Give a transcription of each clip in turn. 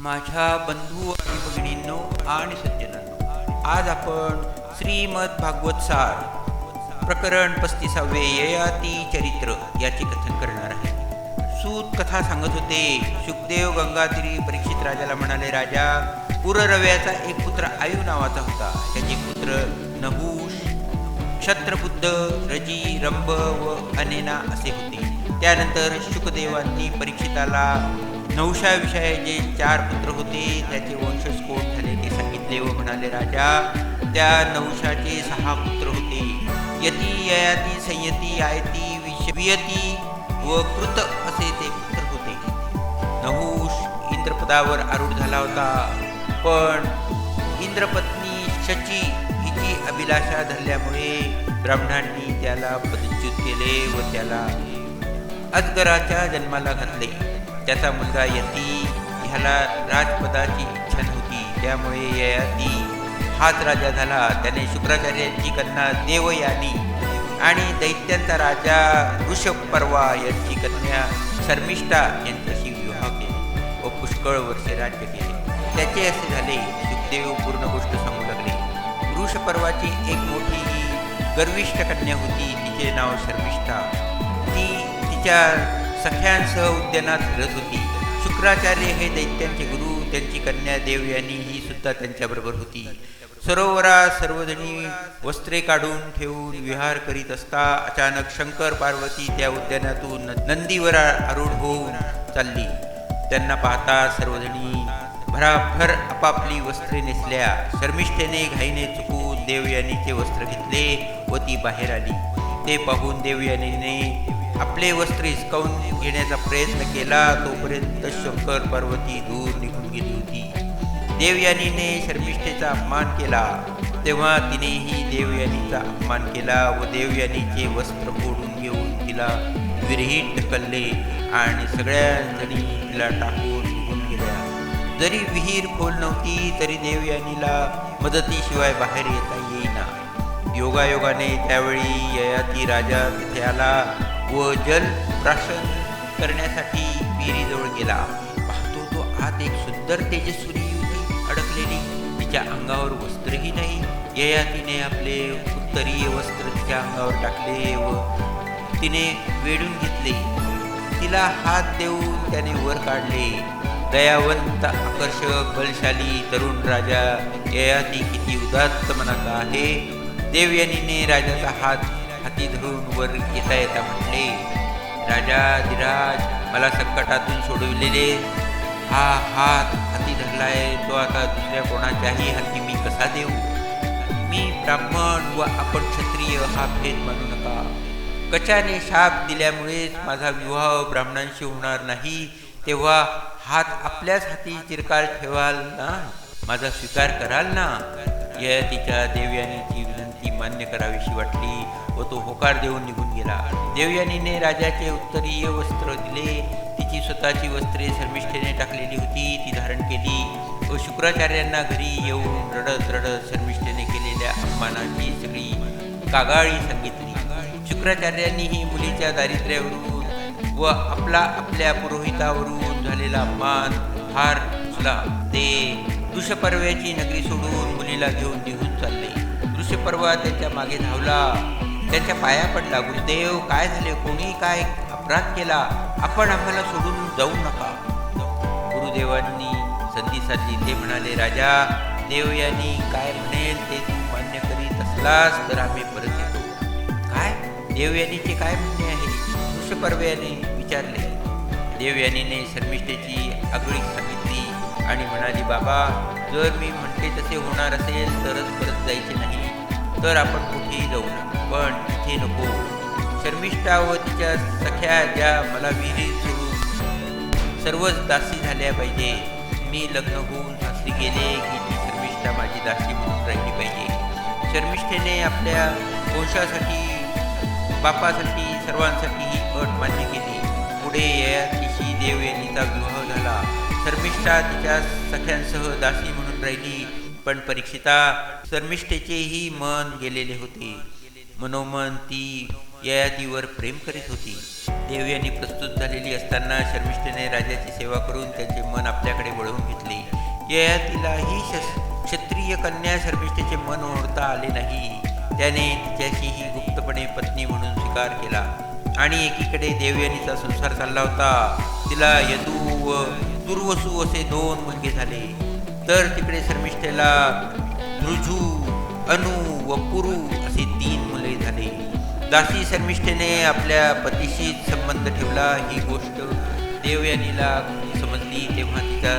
माझ्या बंधू आणि भगिनींनो आणि सज्जनांनो, आज आपण श्रीमद भागवत सार प्रकरण 35 ययाती चरित्र याचे कथन करणार आहे. सूत कथा सांगत होते. शुकदेव गंगातीरी परीक्षित राजाला म्हणाले, राजा, पुररव्याचा एक पुत्र आयु नावाचा होता. त्याचे पुत्र नहुष, क्षत्रबुद्ध, रजी, रंभ व अनेना असे होते. त्यानंतर शुकदेवांनी परीक्षिताला नहुषाविषयी जे 4 पुत्र होते त्याचे वंशज कोण झाले ते सांगितले व म्हणाले, राजा, त्या नहुषाचे 6 पुत्र होते. यती, ययाती, संयती, आयती, वियती व कृत असे ते पुत्र होते. नहुष इंद्रपदावर आरूढ झाला होता, पण इंद्रपत्नी शची हिची अभिलाषा धरल्यामुळे ब्राह्मणांनी त्याला पदच्युत केले व त्याला अजगराच्या जन्माला घातले. त्याचा मुलगा यती ह्याला राजपदाची इच्छा नव्हती, त्यामुळे ययाती हाच राजा झाला. त्याने शुक्राचार्यांची कन्या देवयानी आणि दैत्यांचा राजा ऋषभपर्वा यांची कन्या शर्मिष्ठा यांच्याशी विवाह केले व पुष्कळ वर्षे राज्य केले. त्याचे असे झाले. शुकदेव पूर्ण गोष्ट सांगू लागले. ऋषपर्वाची एक मोठी गर्विष्ठ कन्या होती. तिचे नाव शर्मिष्ठा. ती तिच्या सख्यांसह उद्यानात फिरत होती. शुक्राचार्य हे दैत्यांचे गुरु. त्यांची कन्या देवयानी ही सुद्धा त्यांच्याबरोबर होती. सरोवरात सर्वजणी वस्त्रे काढून ठेवून विहार करीत असता अचानक शंकर पार्वती त्या उद्यानातून नंदीवर आरूढ होऊन चालली. त्यांना पाहता सर्वजणी भराभर आपापली वस्त्रे नेसल्या. शर्मिष्ठेने घाईने चुकून देवयानीचे वस्त्र घेतले व ती बाहेर आली. ते पाहून देवयानीने आपले वस्त्र हिसकावून घेण्याचा प्रयत्न केला. तोपर्यंत शंकर पार्वती दूर निघून गेली होती. देवयानीने शर्मिष्ठेचा अपमान केला. तेव्हा तिनेही देवयानीचा अपमान केला व देवयानीचे वस्त्र फोडून घेऊन तिला विहिरीत ढकलले आणि सगळ्या जणी तिला टाकून निघून गेल्या. जरी विहीर खोल नव्हती तरी देवयानीला मदतीशिवाय बाहेर येता येईना. योगायोगाने त्यावेळी ययाती राजा तिथे आला व जल प्राशन करण्यासाठी विहिरीजवळ गेला. पाहतो तो आत एक सुंदर तेजस्वी युवती अडकलेली. तिच्या अंगावर वस्त्रही नाही. ययातीने आपले उत्तरीय वस्त्र तिच्या अंगावर टाकले व तिने वेढून घेतले. तिला हात देऊन त्याने वर काढले. दयावंत, आकर्षक, बलशाली तरुण राजा ययाती किती उदात्त मनाचा आहे. देवयानीने राजाचा हात हाती धरून वर येता येता म्हटले, राजा धीराज, मला संकटातून सोडविलेले हा हात हाती धरलाय तो आता दुसऱ्या कोणाच्याही हाती मी कसा देऊ? मी ब्राह्मण व आपण क्षत्रिय हा भेद मानू नका. कचाने शाप दिल्यामुळेच माझा विवाह ब्राह्मणांशी होणार नाही, तेव्हा हात आपल्याच हाती चिरकाल ठेवाल ना? माझा स्वीकार कराल ना? ययातीच्या देवयानीची विनंती मान्य करावीशी वाटली व तो होकार देऊन निघून गेला. देवयानीने राजाचे उत्तरीय वस्त्र दिले. तिची स्वतःची वस्त्रे शर्मिष्ठेने टाकलेली होती ती धारण केली व शुक्राचार्यांना घरी येऊन रडत रडत शर्मिष्ठेने केलेल्या अपमानाची सगळी कागाळी सांगितली. शुक्राचार्यांनीही मुलीच्या दारिद्र्यावरून व आपल्या पुरोहितावरून झालेला अपमान फार सुचला. ते ऋषपर्व्याची नगरी सोडून मुलीला घेऊन निघून चालले. ऋषपर्वा त्याच्या मागे धावला. त्याच्या पाया पडला. गुरुदेव, काय झाले? कोणी काय अपराध केला? आपण आम्हाला सोडून जाऊ नका. गुरुदेवांनी संधी साधली. ते म्हणाले, राजा, देवयानी काय म्हणेल ते तू मान्य करीत असलास तर आम्ही परत येतो. काय? देवयानीचे काय म्हणणे आहे? ऋषपर्व्याने विचारले. देवयानीने शर्मिष्ठेची आगळीक सांगितली आणि म्हणाली, बाबा, जर मी म्हणते तसे होणार असेल तरच परत जायचे नाही तर आपण कुठेही जाऊ नका, पण इथे नको. शर्मिष्ठा व तिच्या सख्या ज्या मला विहिरीत सोडून सर्वच दासी झाल्या पाहिजे. मी लग्न होऊन सासरी गेले की ती शर्मिष्ठा माझी दासी म्हणून राहिली पाहिजे. शर्मिष्ठेने आपल्या वंशासाठी, बापासाठी, सर्वांसाठी ही अट मान्य केली. पुढे ययातीशी देवयानीचा विवाह झाला. शर्मिष्ठा तिच्या सख्यांसह दासी म्हणून राहिली. पण परीक्षिता, शर्मिष्ठेचेही मन गेलेले होते. मनोमन ती ययातीवर प्रेम करीत होती. देवयानी प्रस्तुत झालेली असताना शर्मिष्ठेने राजाची सेवा करून त्याचे मन आपल्याकडे वळवून घेतले. ययातीला ही क्षत्रिय कन्या शर्मिष्ठेचे मन ओढता आले नाही. त्याने तिच्याशीही गुप्तपणे पत्नी म्हणून स्वीकार केला आणि एकीकडे देवयानीचा संसार चालला होता. तिला यदू व दुर्वसू असे 2 मुलगे झाले, तर तिकडे शर्मिष्ठेला ऋजू, अनु व पुरू असे 3 मुले झाले. दासी शर्मिष्ठेने आपल्या पतीशी संबंध ठेवला ही गोष्ट देवयानीला समजली तेव्हा तिचा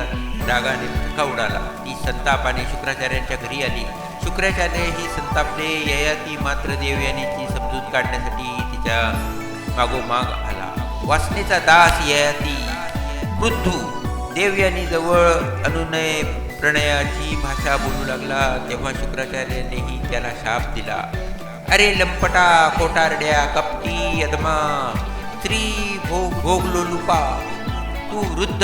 रागाने धक्का उडाला. ती संतापाने शुक्राचार्यांच्या घरी आली. शुक्राचार्य ही संतापले. ययाती मात्र देवयानीची समजूत काढण्यासाठी तिच्या मागोमाग आला. वासनेचा दास ययाती क्रुद्धू देवयानी जवळ अनुनय प्रणयाची भाषा बोलू लागला. तेव्हा शुक्राचार्यानेही त्याला शाप दिला. अरे लंपटा, कोटारड्या, कपटी, अधमा, स्त्री भोगलोलुपा, तू वृद्ध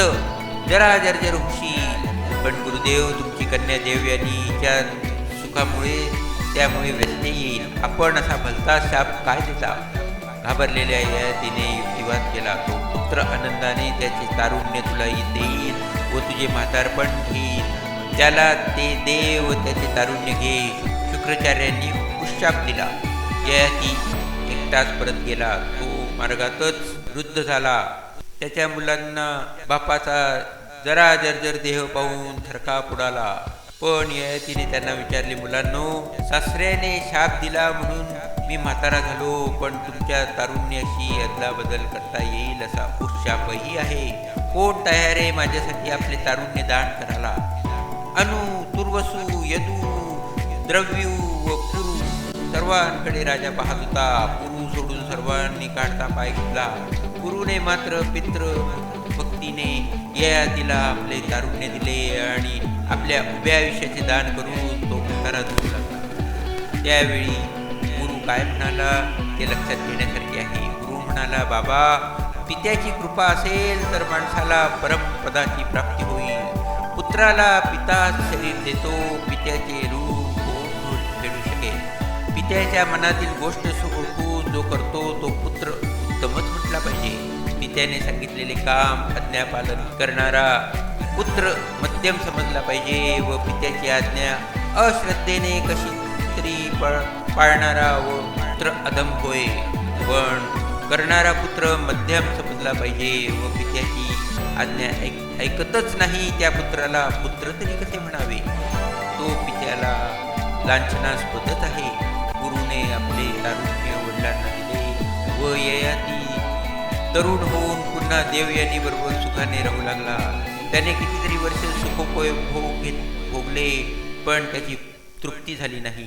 जरा जर्जर होशील. पण गुरुदेव, तुमची कन्या देवयानीच्या सुखामुळे त्यामुळे व्यस्त येईल. आपण असा भलता शाप काय देता? घाबरलेल्या ययातीने युक्तिवाद केला. तो पुत्र आनंदाने त्याचे तारुण्य तुला देईल व तुझे म्हातारपण घेईल. त्याला ते दे व त्याचे तारुण्य घे. शुक्राचार्यांनी उशाप दिला. ययाती एकटाच परत गेला. तो मार्गातच वृद्ध झाला. त्याच्या मुलांना बापाचा जरा जर्जर देह पाहून थरकाप उडाला. पण ययातीने त्यांना विचारले, मुलांनो, सासऱ्याने शाप दिला म्हणून मी म्हातारा झालो, पण तुमच्या तारुण्याशी अदलाबदल करता येईल असा उशापही आहे. कोण तयार आहे माझ्यासाठी आपले तारुण्य दान करायला? अनु, तुर्वसू, यदू, द्रव्यू व पुरू सर्वांकडे राजा पाहत होता. पुरू सोडून सर्वांनी काढता पाय घेतला. पुरूने मात्र पितृ भक्तीने ययातीला आपले तारुण्य दिले आणि आपल्या उभ्या आयुष्याचे दान करून तो म्हातारा होऊ लागला. त्यावेळी गुरु काय म्हणाला ते लक्षात घेण्यासारखे आहे. गुरु म्हणाला, बाबा, पित्याची कृपा असेल तर माणसाला परमपदाची प्राप्ती होईल. पुत्राला पिता शरीर देतो, पित्याचे रूप फेडू शकेल. पित्याच्या मनातील गोष्ट ओळखून जो करतो तो पुत्र उत्तमच म्हटला पाहिजे. पित्याने सांगितलेले काम आज्ञापालन करणारा पुत्र मध्यम समजला पाहिजे व पित्याची आज्ञा अश्रद्धेने कशी तरी पाळणारा व पुत्र अधम होय. पण करणारा पुत्र मध्यम समजला पाहिजे व पित्याची आज्ञा ऐकतच नाही त्या पुत्राला पुत्र तरी कसे म्हणावे? तो पित्याला लांछनास्पदच आहे. गुरुने आपले तारुण्य वडिलांना दिले व ययाती तरुण होऊन पुन्हा देवयानी बरोबर सुखाने राहू लागला. त्याने कितीतरी वर्ष सुखोपभोग भोगले, पण त्याची तृप्ती झाली नाही.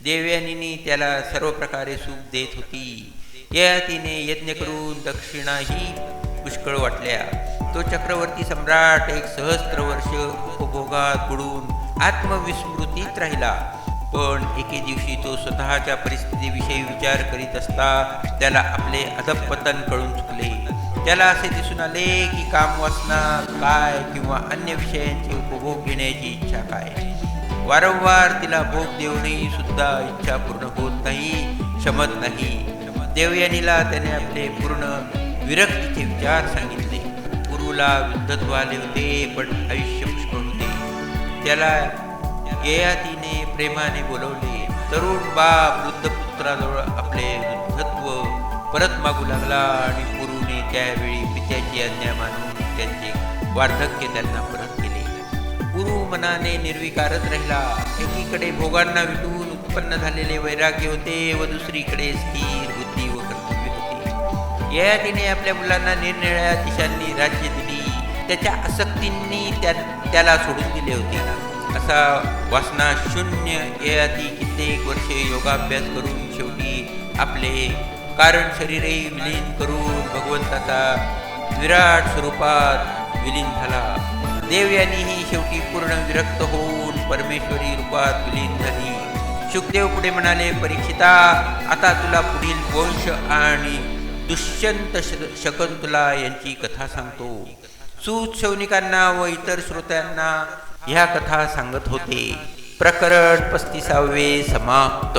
देवयानीने त्याला सर्व प्रकारे सुख देत होती. ययातीने यज्ञ करून दक्षिणाही पुष्कळ वाटल्या. तो चक्रवर्ती सम्राट 1 सहस्त्र वर्ष उपभोगात बुडून आत्मविस्मृतीत राहिला. पण एके दिवशी तो स्वतःच्या परिस्थितीविषयी विचार करीत असता त्याला आपले अधःपतन कळून चुकले. त्याला असे दिसून आले की कामवासना काय किंवा अन्य विषयांचे उपभोग घेण्याची इच्छा काय. वारंवार तिला भोग देऊनही सुद्धा इच्छा पूर्ण होत नाही, शमत नाही. देवयानीला त्याने आपले पूर्ण विरक्तीचे विचार सांगितले. गुरुला वृद्धत्व आले होते, पण आयुष्य पुष्कळ होते. त्याला ययातीने प्रेमाने बोलवले. तरुण बाप वृद्ध पुत्राजवळ आपले वृद्धत्व परत मागू लागला आणि गुरुने त्यावेळी पित्याची आज्ञा मानून त्यांचे वार्धक्य त्यांना परत केले. गुरु मनाने निर्विकारच राहिला. एकीकडे भोगांना विटून उत्पन्न झालेले वैराग्य होते व दुसरीकडे स्थिर बुद्धी व कर्तव्य होते. ययातीने आपल्या मुलांना निरनिराळ्या दिशांनी राज्य दिली. त्याच्या आसक्तींनी त्याला सोडून दिले होते. असा वासना शून्य ययाती कित्येक वर्षे योगाभ्यास करून शेवटी आपले कारण शरीरही विलीन करून भगवंताचा विराट स्वरूपात विलीन झाला. देवयानीही शेवटी पूर्ण विरक्त होऊन परमेश्वरी रूपात विलीन झाली. शुकदेव पुढे म्हणाले, परीक्षिता, आता तुला पुढील वंश आणि दुष्यंत शकुंतला यांची कथा सांगतो. सूत सैनिकांना व इतर श्रोत्यांना ह्या कथा सांगत होते. प्रकरण 35 समाप्त.